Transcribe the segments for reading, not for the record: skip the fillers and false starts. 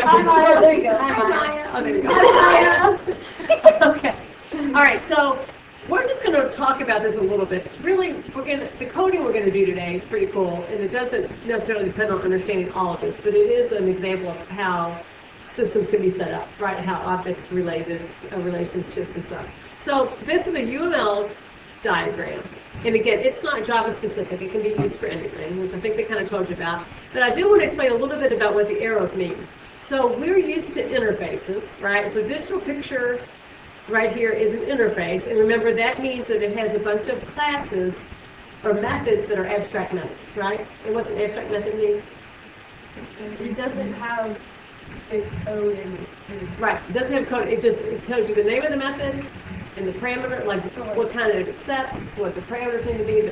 Hi, Maya. There you go. Hi, Maya. Oh, there you go. Hi, Maya. Okay. All right. So we're just going to talk about this a little bit. Really, the coding we're going to do today is pretty cool, and it doesn't necessarily depend on understanding all of this, but it is an example of how systems can be set up, right? How objects related, relationships and stuff. So this is a UML diagram. And again, it's not Java specific. It can be used for anything, which I think they kind of told you about. But I do want to explain a little bit about what the arrows mean. So we're used to interfaces, right? So digital picture right here is an interface. And remember, that means that it has a bunch of classes or methods that are abstract methods, right? And what's an abstract method mean? It doesn't have a code in it. Right. It doesn't have code. It tells you the name of the method and the parameter, like what kind of it accepts, what the parameters need to be.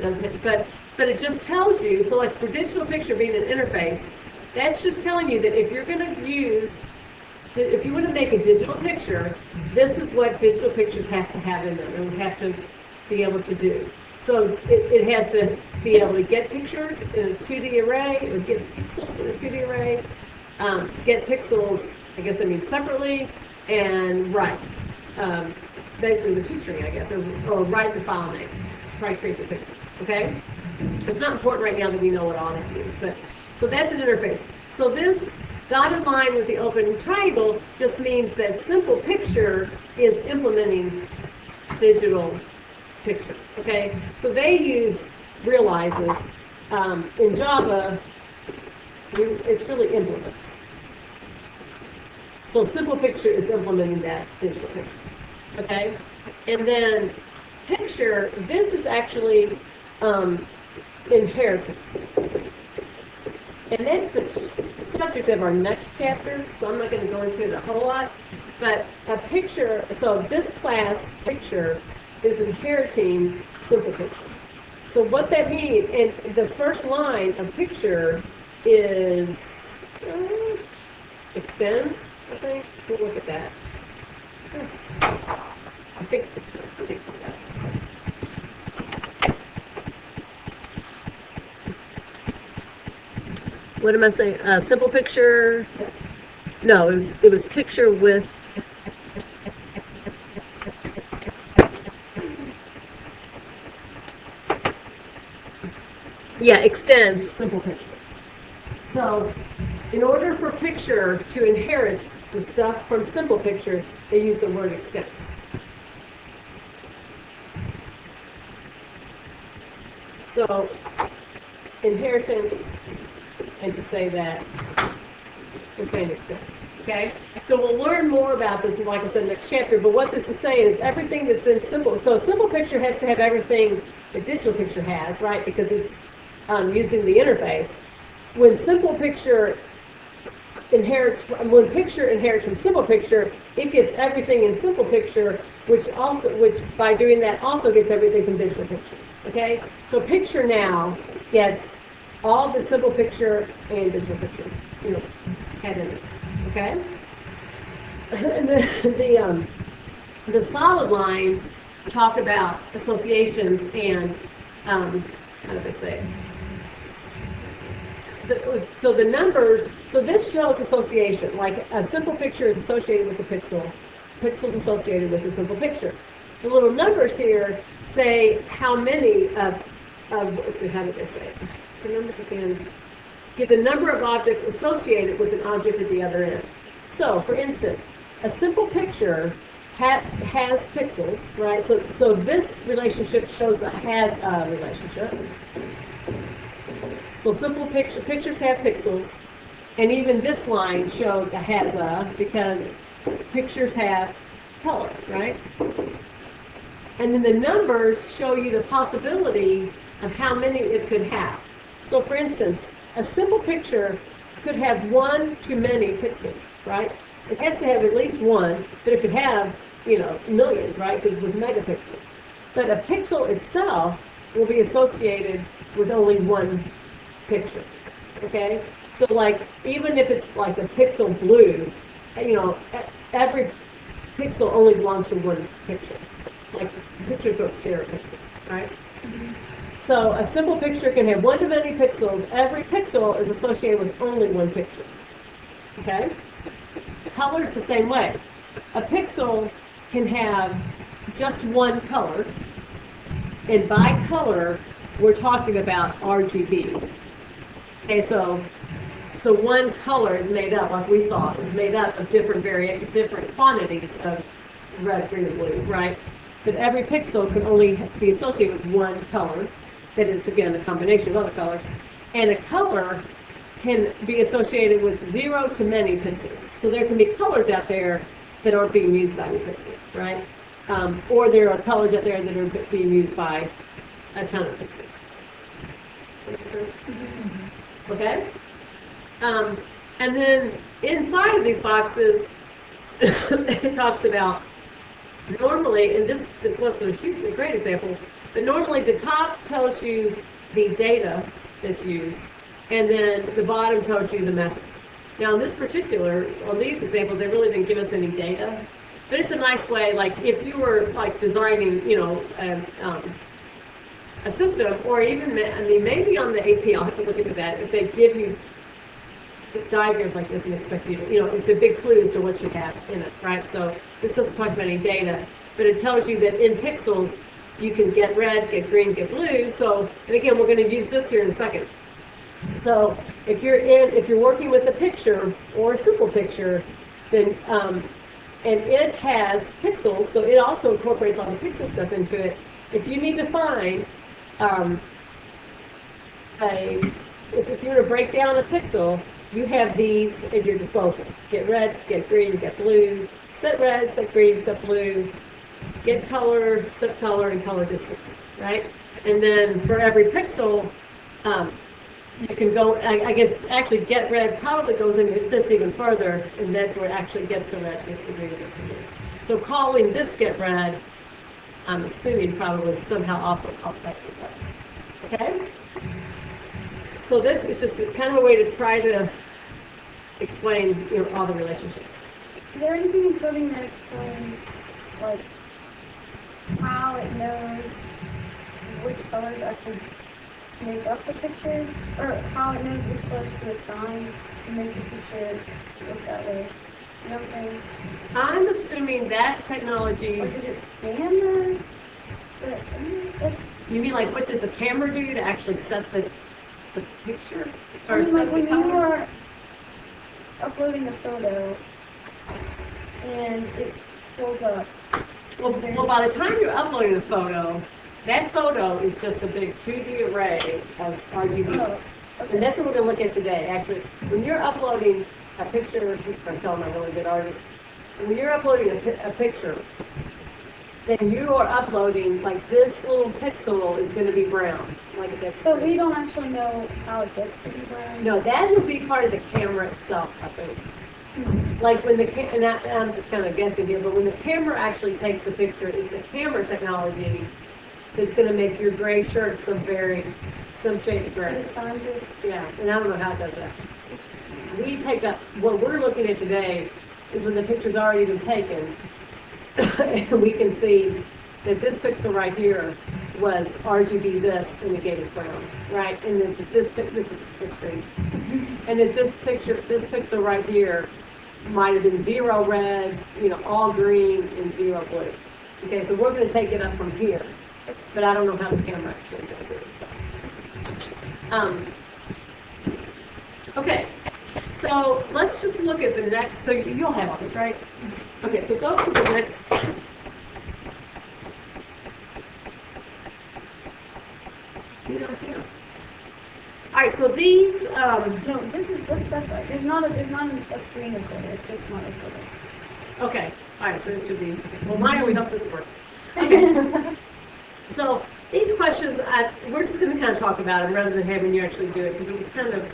But it just tells you. So like for digital picture being an interface, that's just telling you that if you're going to if you want to make a digital picture, this is what digital pictures have to have in them and have to be able to do. So it has to be able to get pictures in a 2D array, or get pixels in a 2D array, get pixels, I guess that means separately, and write. Basically the two-string, I guess, or write the file name, try to create the picture, okay? It's not important right now that we know what all that means, but, so that's an interface. So this dotted line with the open triangle just means that simple picture is implementing digital picture, okay? So they use realizes. In Java, it's really implements. So simple picture is implementing that digital picture. Okay, and then picture, this is actually inheritance. And that's the subject of our next chapter, so I'm not going to go into it a whole lot. But a picture, so this class, picture, is inheriting simple picture. So what that means, and the first line of picture is, extends, I think. We'll look at that. I think it's extensive. What am I saying? Simple picture? No, it was picture with. Yeah, extends simple picture. So, in order for picture to inherit the stuff from simple picture, they use the word extends. So, inheritance, and to say that contain extends. Okay? So we'll learn more about this, like I said, next chapter, but what this is saying is everything that's in simple, so simple picture has to have everything that digital picture has, right? Because it's using the interface. When simple picture when picture inherits from simple picture, it gets everything in simple picture, which by doing that also gets everything from digital picture. Okay? So picture now gets all the simple picture and digital picture, had in it. Okay? And the solid lines talk about associations and how do they say it? So the numbers, so this shows association, like a simple picture is associated with the pixel, pixels associated with a simple picture. The little numbers here say how many let's see, how did they say it? The numbers at the end give the number of objects associated with an object at the other end. So, for instance, a simple picture has pixels, right? So this relationship shows a has a relationship. So simple pictures have pixels, and even this line shows a has a because pictures have color, right? And then the numbers show you the possibility of how many it could have. So for instance, a simple picture could have one to many pixels, right? It has to have at least one, but it could have, millions, right? With megapixels. But a pixel itself will be associated with only one picture, okay? So like, even if it's like a pixel blue, every pixel only belongs to one picture. Like, pictures don't share pixels, right? Mm-hmm. So a simple picture can have one to many pixels. Every pixel is associated with only one picture, okay? Color's the same way. A pixel can have just one color, and by color, we're talking about RGB. Okay, so one color is made up, like we saw, is made up of different quantities of red, green, and blue, right? But every pixel can only be associated with one color. That is, again, a combination of other colors. And a color can be associated with 0 to many pixels. So there can be colors out there that aren't being used by any pixels, right? Or there are colors out there that are being used by a ton of pixels. Okay? And then inside of these boxes, it talks about normally, and this wasn't a great example, but normally the top tells you the data that's used, and then the bottom tells you the methods. Now, in this particular, on these examples, they really didn't give us any data, but it's a nice way, like if you were like designing, you know, a system, or even, I mean, maybe on the AP, I'll have to look into that, if they give you diagrams like this and expect you to, you know, it's a big clue as to what you have in it, right? So this doesn't talk about any data, but it tells you that in pixels, you can get red, get green, get blue. So, and again, we're going to use this here in a second. So if you're working with a picture or a simple picture, then, and it has pixels, so it also incorporates all the pixel stuff into it. If you need to find if you want to break down a pixel, you have these at your disposal. Get red, get green, get blue, set red, set green, set blue, get color, set color, and color distance, right? And then for every pixel, you can go, I guess, actually get red probably goes into this even further, and that's where it actually gets the red, gets the green, gets the blue. So calling this get red, I'm assuming probably somehow also calls that get red. Okay? So this is just kind of a way to try to explain, you know, all the relationships. Is there anything in coding that explains, like, how it knows which colors actually make up the picture? Or how it knows which colors to assign to make the picture look that way? You know what I'm saying? I'm assuming that technology... Or does it scan You mean like what does a camera do to actually set the picture? Or I mean, like set when the you color? are uploading a photo and it pulls up. Well, by the time you're uploading the photo, that photo is just a big 2D array of RGBs. Oh, okay. And that's what we're going to look at today. Actually, when you're uploading a picture, I'm telling I'm a really good artist, when you're uploading a picture, then you are uploading, like this little pixel is going to be brown. Like that's So we don't actually know how it gets to be brown? No, that would be part of the camera itself, I think. Like when and I'm just kind of guessing here, but when the camera actually takes the picture, it's the camera technology that's going to make your gray shirt some shade of gray. It assigns it. Yeah, and I don't know how it does that. What we're looking at today is when the picture's already been taken, and we can see that this pixel right here was RGB this, and it gave us brown, right? And then this is the split screen. And that this pixel right here might have been 0 red, you know, all green, and 0 blue. Okay, so we're going to take it up from here, but I don't know how the camera actually does it. So. Okay, so let's just look at the next. So you'll have all this, right? Okay, so go to the next. All right, so these. No, that's right. There's not a screen recorder. It's just not recorded. Okay. All right. So this should be. Well, Maya, we hope this works. Okay. So these questions, we're just going to kind of talk about them rather than having you actually do it because it was kind of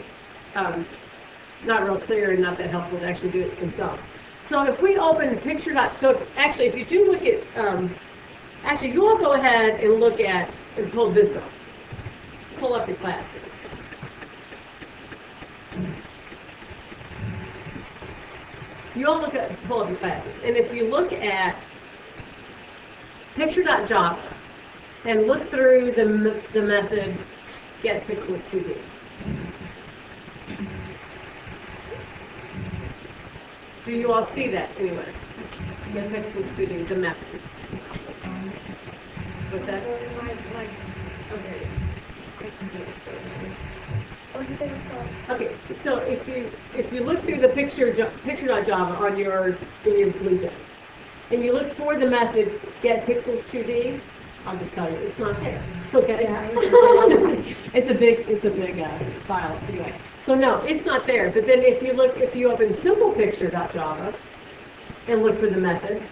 not real clear and not that helpful to actually do it themselves. So if we open picture. So actually, if you do look at, actually, you all go ahead and look at and pull this up. Pull up your classes. You all pull up your classes, and if you look at picture.java and look through the method get pixels 2D. Do you all see that anywhere? Get pixels 2D, the method. What's that? Okay. What did you say was called? Okay, so if you look through the picture.java on in your BlueJet, and you look for the method get pixels 2D, I'll just tell you it's not there. Okay. Yeah. It's a big file anyway. So no, it's not there. But then if you open simplepicture.java and look for the method,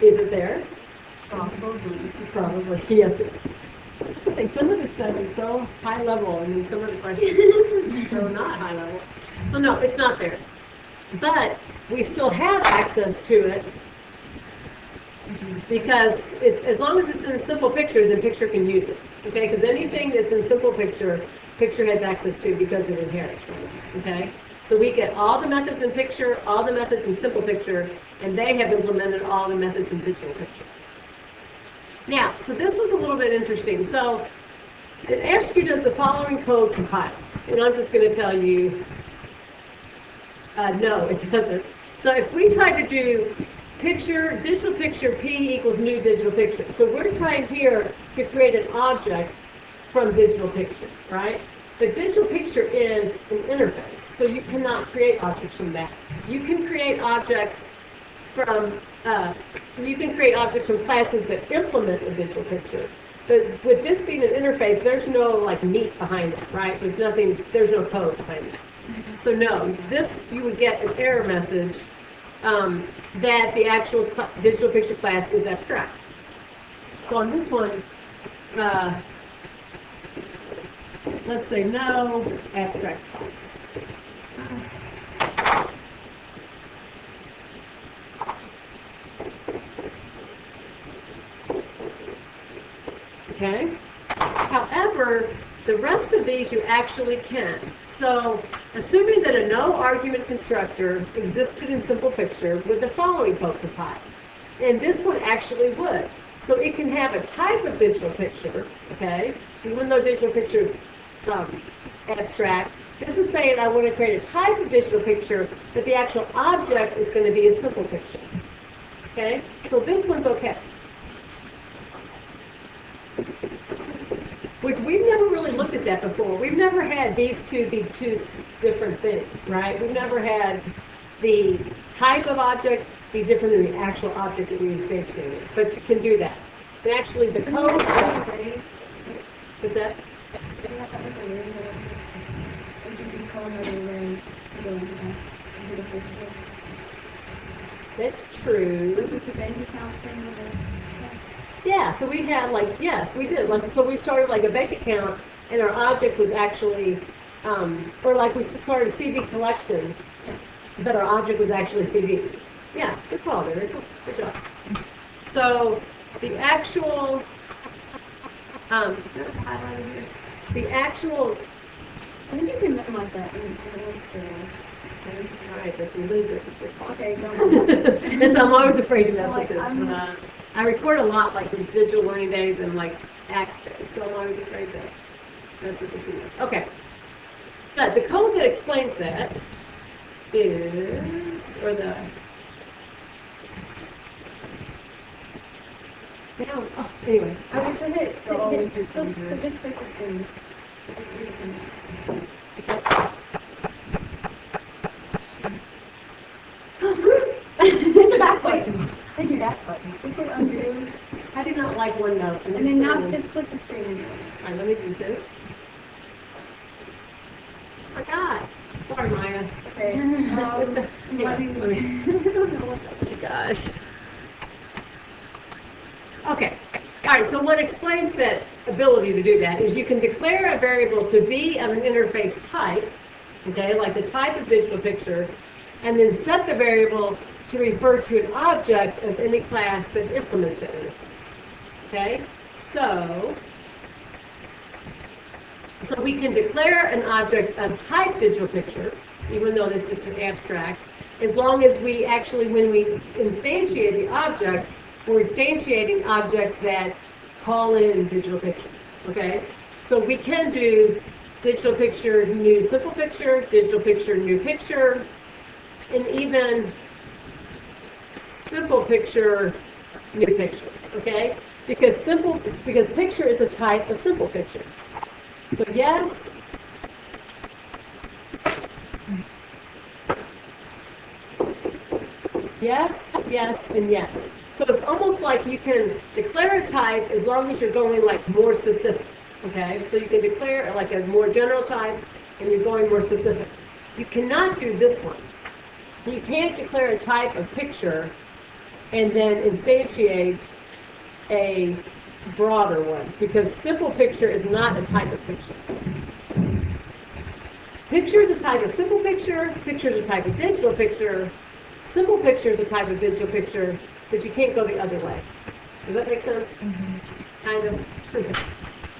is it there? Probably. Yes, it is. That's the thing. Some of this stuff is so high level, and then some of the questions are so not high level. So no, it's not there. But we still have access to it because as long as it's in Simple Picture, then Picture can use it. Okay, because anything that's in Simple Picture, Picture has access to because it inherits from it. Okay, so we get all the methods in Picture, all the methods in Simple Picture, and they have implemented all the methods from Digital Picture. Now, so this was a little bit interesting. So it asks you, does the following code compile? And I'm just going to tell you, no, it doesn't. So if we try to do digital picture P equals new digital picture. So we're trying here to create an object from digital picture, right? But digital picture is an interface, so you cannot create objects from that. You can create objects from classes that implement a digital picture. But with this being an interface, there's no like meat behind it, right? There's no code behind it. So no, you would get an error message that the actual digital picture class is abstract. So on this one, let's say no abstract class. Okay? However, the rest of these you actually can. So, assuming that a no argument constructor existed in Simple Picture, would the following code compile? And this one actually would. So it can have a type of digital picture, okay? Even though digital picture is abstract, this is saying I want to create a type of digital picture, but the actual object is going to be a simple picture. Okay? So this one's okay. Which we've never really looked at that before. We've never had these two be two different things, right? We've never had the type of object be different than the actual object that we instantiated. But you can do that. And actually the code... What's that? That's true. Yeah, so we had yes, we did. So we started like a bank account, and our object was actually, or like we started a CD collection, but our object was actually CDs. Yeah, good call there. Good job. So the actual, do you have a highlighter here? The actual. I think you can like that. All right, if we lose it, it's your fault. Okay, don't. Yes, I'm always afraid to mess with this. I record a lot, like the digital learning days and like ACTS days, so I'm always afraid to mess with it too much. Okay. But the code that explains that is, anyway. I will turn it. Just click the screen. Hit the back button. Hit your back button. Just hit undo. I do not like OneNote. And then now just click the screen anyway. All right, let me do this. Oh my God. Sorry, Maya. Okay. Let me. I don't know what that was. Gosh. Okay. All right, so what explains that ability to do that is you can declare a variable to be of an interface type, okay, like the type of digital picture, and then set the variable to refer to an object of any class that implements that interface. Okay? So we can declare an object of type digital picture, even though this is an abstract, as long as we actually, when we instantiate the object, we're instantiating objects that call in digital picture. Okay? So we can do digital picture, new simple picture, digital picture, new picture, and even simple picture, new picture, okay? Because picture is a type of simple picture. So yes, yes, yes, and yes. So it's almost like you can declare a type as long as you're going like more specific, okay? So you can declare like a more general type and you're going more specific. You cannot do this one. You can't declare a type of picture and then instantiate a broader one, because simple picture is not a type of picture. Picture is a type of simple picture, picture is a type of digital picture, simple picture is a type of digital picture, but you can't go the other way. Does that make sense? Mm-hmm. Kind of.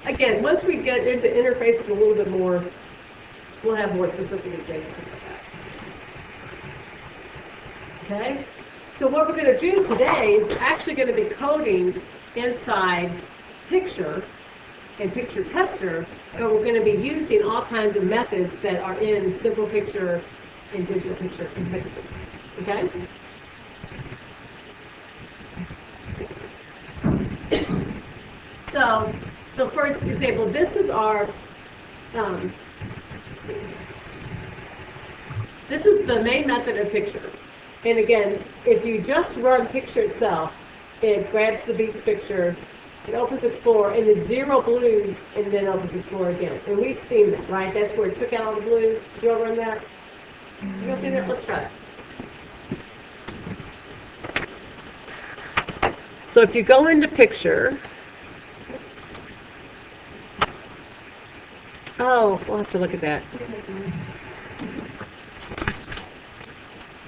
Again, once we get into interfaces a little bit more, we'll have more specific examples of that. Okay? So what we're going to do today is we're actually going to be coding inside Picture and Picture Tester, but we're going to be using all kinds of methods that are in Simple Picture and Digital Picture and Pixels. Okay? So for example, this is our, let's see. This is the main method of Picture. And again, if you just run Picture itself, it grabs the beach picture, it opens Explorer, and it zero blues, and then opens Explorer again. And we've seen that, right? That's where it took out all the blue. Did you all run that? You all see that? Let's try it. So if you go into Picture, oh, we'll have to look at that.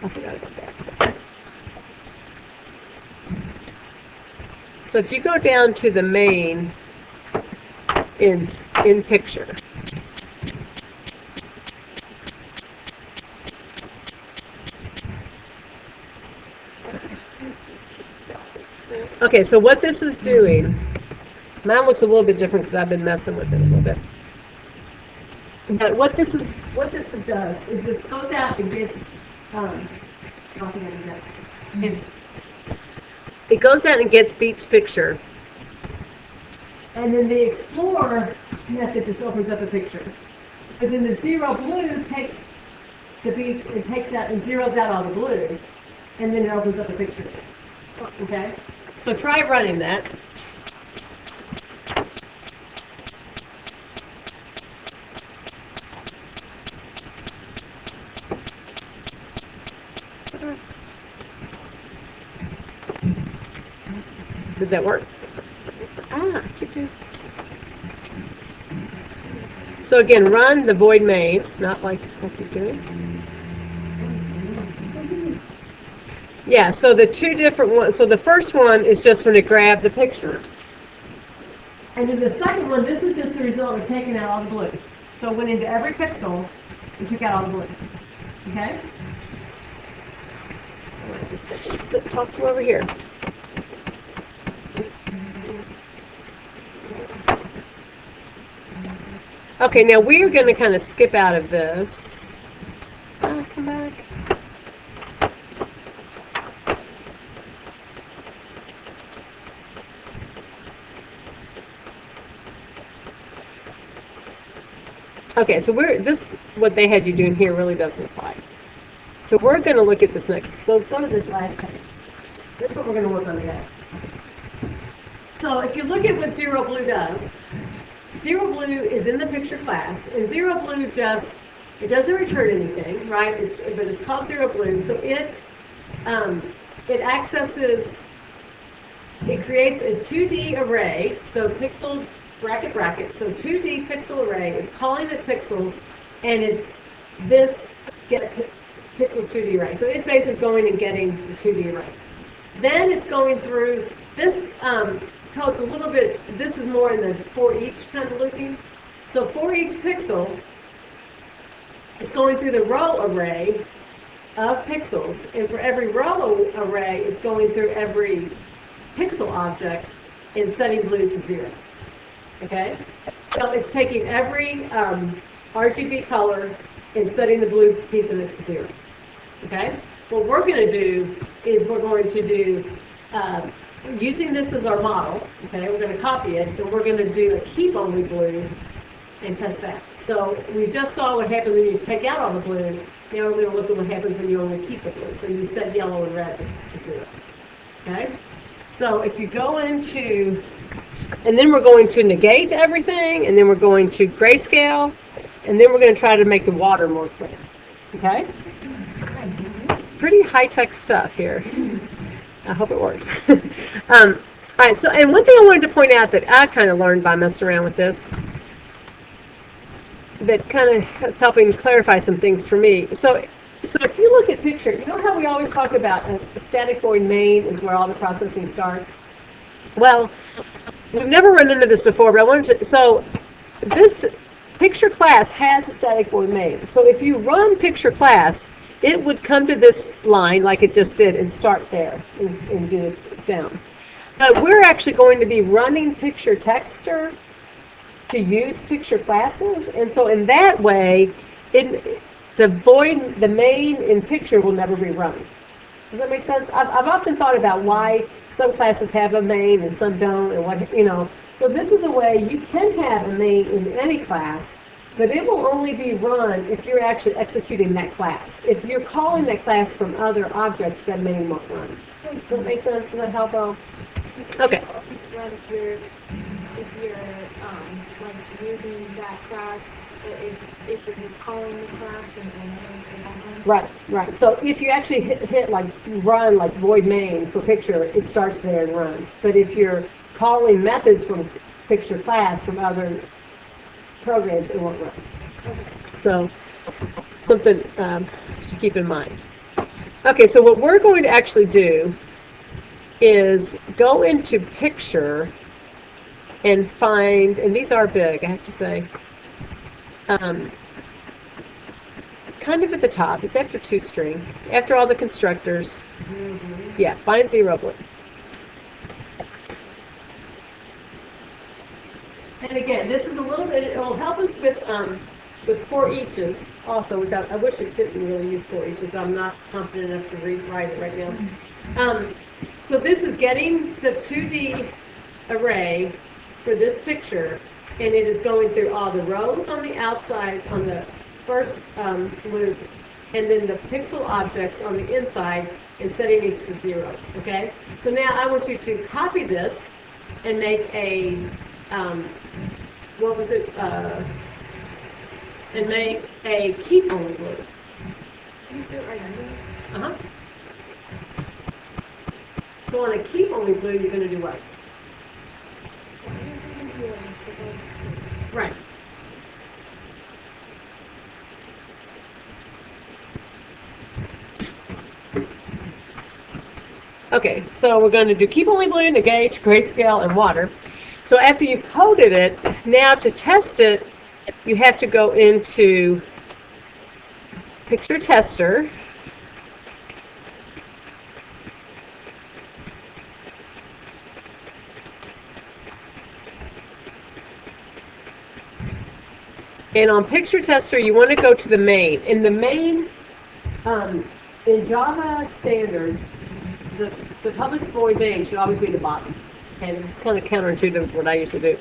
I forgot about that. So if you go down to the main in Picture, okay, so what this is doing, mine looks a little bit different because I've been messing with it a little bit. But what this does is this goes out and gets it goes out and gets beach picture, and then the Explorer method just opens up a picture. But then the zero blue takes the beach and takes out and zeroes out all the blue, and then it opens up a picture. Okay, so try running that. Did that work? Keep doing. So again, run the void main, not like what you're doing. Yeah, so the two different ones. So the first one is just when it grabbed the picture. And then the second one, this was just the result of taking out all the blue. So it went into every pixel and took out all the blue. Okay? So I just talk to you over here. Okay, now we're going to kind of skip out of this. Come back. Okay, so what they had you doing here really doesn't apply. So we're going to look at this next. So go to this last page. That's what we're going to work on today. So if you look at what Zero Blue does, Zero Blue is in the picture class, and Zero Blue it doesn't return anything, right? But it's called Zero Blue, so it accesses, it creates a 2D array, so pixel bracket, so 2D pixel array is calling it pixels, and it's this get pixels 2D array. So it's basically going and getting the 2D array. Then it's going through this. Code's a little bit, this is more in the for each kind of looping. So for each pixel, it's going through the row array of pixels, and for every row array, it's going through every pixel object and setting blue to 0. Okay? So it's taking every RGB color and setting the blue piece of it to 0. Okay? What we're going to do is we're going to do, using this as our model, okay, we're going to copy it, and we're going to do a keep only blue and test that. So we just saw what happens when you take out all the blue. Now we're going to look at what happens when you only keep the blue. So you set yellow and red to 0. Okay? So if you go into, and then we're going to negate everything, and then we're going to grayscale, and then we're going to try to make the water more clear. Okay? Pretty high-tech stuff here. I hope it works. All right, so, and one thing I wanted to point out that I kind of learned by messing around with this, that kind of is helping clarify some things for me. So if you look at picture, you know how we always talk about a static void main is where all the processing starts? Well, we've never run into this before, but I wanted to, so this picture class has a static void main. So if you run picture class, it would come to this line like it just did and start there and do it down. But we're actually going to be running picture texture to use picture classes, and so in that way, the main in picture will never be run. Does that make sense? I've often thought about why some classes have a main and some don't, and what, you know. So this is a way you can have a main in any class, but it will only be run if you're actually executing that class. If you're calling that class from other objects, that main won't run. Does that make sense? Does that help out? Okay. Run if you're like using that class, if you're just calling the class and Right. So if you actually hit like run like void main for picture, it starts there and runs. But if you're calling methods from picture class from other programs, it won't run. So something to keep in mind. Okay, so what we're going to actually do is go into picture and find, and these are big, I have to say, kind of at the top. It's after toString, after all the constructors. Yeah, find 0 blue. And again, this is a little bit, it will help us with for eaches also, which I wish it didn't really use for eaches, but I'm not confident enough to write it right now. So this is getting the 2D array for this picture, and it is going through all the rows on the outside on the first loop, and then the pixel objects on the inside, and setting each to 0. Okay? So now I want you to copy this and make a what was it? And make a keep only blue. you do it right now. So on a keep only blue, you're going to do what? Right. Okay, so we're going to do keep only blue, negate, grayscale, and water. So after you've coded it, now to test it, you have to go into picture tester. And on picture tester, you want to go to the main. In the main, in Java standards, the public void main should always be the bottom. And it's kind of counterintuitive what I used to do.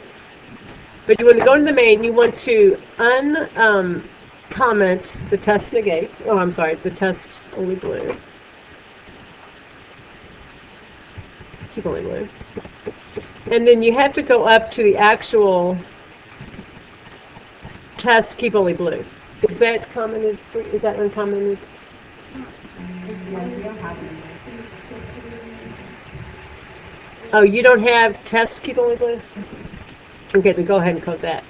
But you want to go to the main, you want to uncomment the test negate. Oh, I'm sorry, the test only blue. Keep only blue. And then you have to go up to the actual test keep only blue. Is that commented? Is that uncommented? Oh, you don't have test keep only blue? Okay, then go ahead and code that.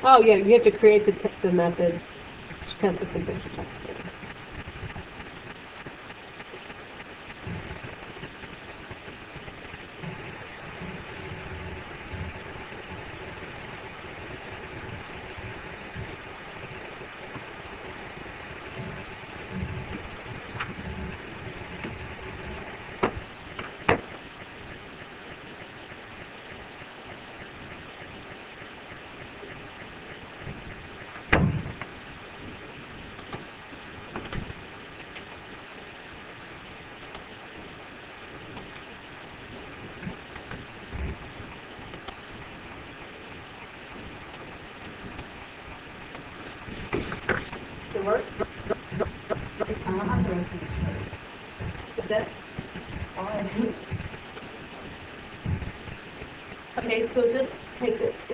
Oh yeah, you have to create the method to test this in picture test. work? I'm the rest of Is that? fine. Okay, so just take this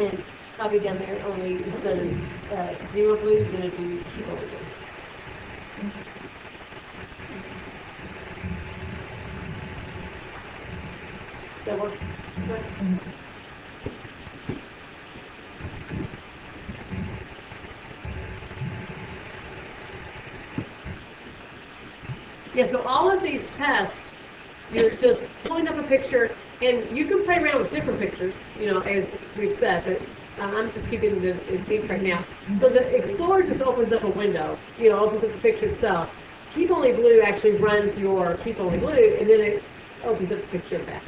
and copy down there, only instead of zero blue, you're gonna do keep over blue. Does that work? Yeah, so all of these tests, you're just pulling up a picture, and you can play around with different pictures, you know, as we've said, but I'm just keeping the beach right now. So the Explorer just opens up a window, you know, opens up the picture itself. Keep Only Blue actually runs your Keep Only Blue, and then it opens up the picture back.